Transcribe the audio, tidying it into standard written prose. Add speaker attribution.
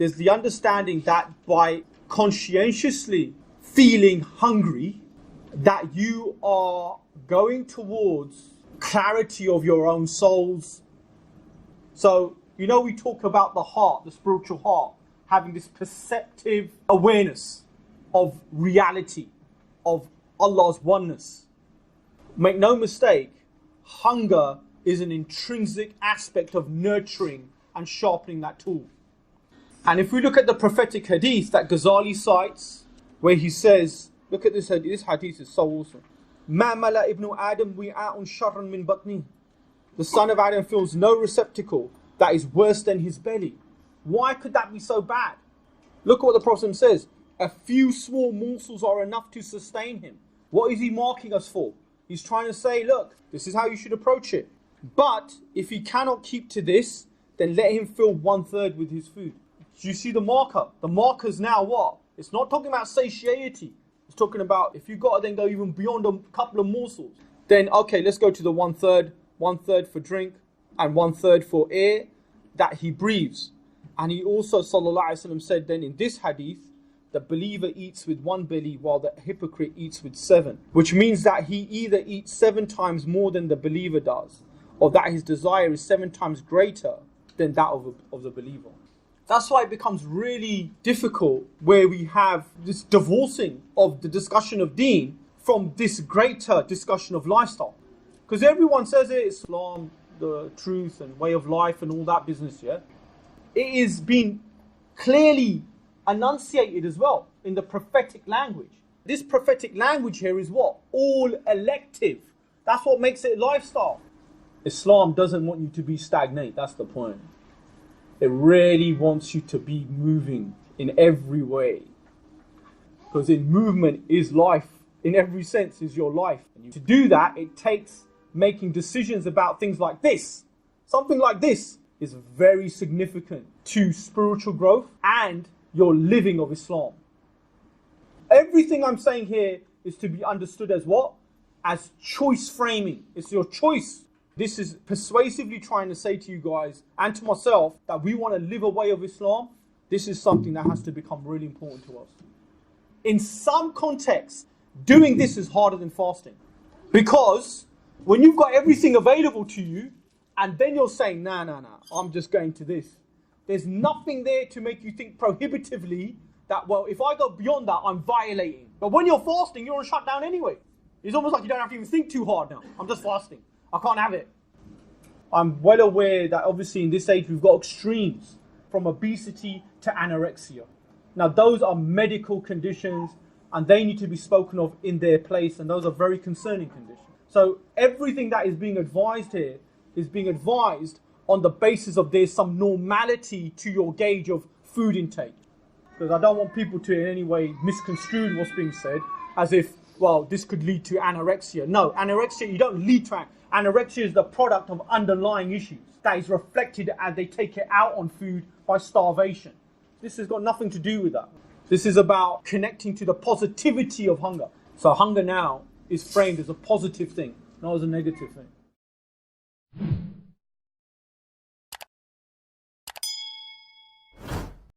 Speaker 1: There's the understanding that by conscientiously feeling hungry, that you are going towards clarity of your own souls. So, you know, we talk about the heart, the spiritual heart, having this perceptive awareness of reality, of Allah's oneness. Make no mistake, hunger is an intrinsic aspect of nurturing and sharpening that tool. And if we look at the prophetic hadith that Ghazali cites, where he says, look at this hadith is so awesome. مَا مَلَأَ ابْنُ آدَمْ وِعَاءٌ شَرًّا مِنْ بَطْنِهِ. The son of Adam fills no receptacle that is worse than his belly. Why could that be so bad? Look at what the Prophet says. A few small morsels are enough to sustain him. What is he marking us for? He's trying to say, look, this is how you should approach it. But if he cannot keep to this, then let him fill 1/3 with his food. Do you see the marker? The marker's now what? It's not talking about satiety. It's talking about if you got to then go even beyond a couple of morsels, then okay, let's go to the 1/3, 1/3 for drink and 1/3 for air that he breathes. And he also, sallallahu alaihi wasallam, said then in this hadith, the believer eats with 1 belly while the hypocrite eats with 7. Which means that he either eats 7 times more than the believer does, or that his desire is 7 times greater than that of the believer. That's why it becomes really difficult where we have this divorcing of the discussion of deen from this greater discussion of lifestyle. Because everyone says it, Islam, the truth and way of life and all that business, yeah? It is being clearly enunciated as well in the prophetic language. This prophetic language here is what? All elective. That's what makes it lifestyle. Islam doesn't want you to be stagnate, that's the point. It really wants you to be moving in every way. Because in movement is life. In every sense is your life. And to do that, it takes making decisions about things like this. Something like this is very significant to spiritual growth and your living of Islam. Everything I'm saying here is to be understood as what? As choice framing. It's your choice. This is persuasively trying to say to you guys and to myself that we want to live a way of Islam. This is something that has to become really important to us. In some contexts, doing this is harder than fasting. Because when you've got everything available to you and then you're saying, nah, I'm just going to this. There's nothing there to make you think prohibitively that, well, if I go beyond that, I'm violating. But when you're fasting, you're on shutdown anyway. It's almost like you don't have to even think too hard now. I'm just fasting. I can't have it. I'm well aware that obviously in this age we've got extremes from obesity to anorexia. Now those are medical conditions and they need to be spoken of in their place, and those are very concerning conditions. So everything that is being advised here is being advised on the basis of there's some normality to your gauge of food intake. Because I don't want people to in any way misconstrue what's being said as if, well, this could lead to anorexia. No, anorexia, you don't lead to anorexia is the product of underlying issues that is reflected as they take it out on food by starvation. This has got nothing to do with that. This is about connecting to the positivity of hunger. So hunger now is framed as a positive thing, not as a negative thing.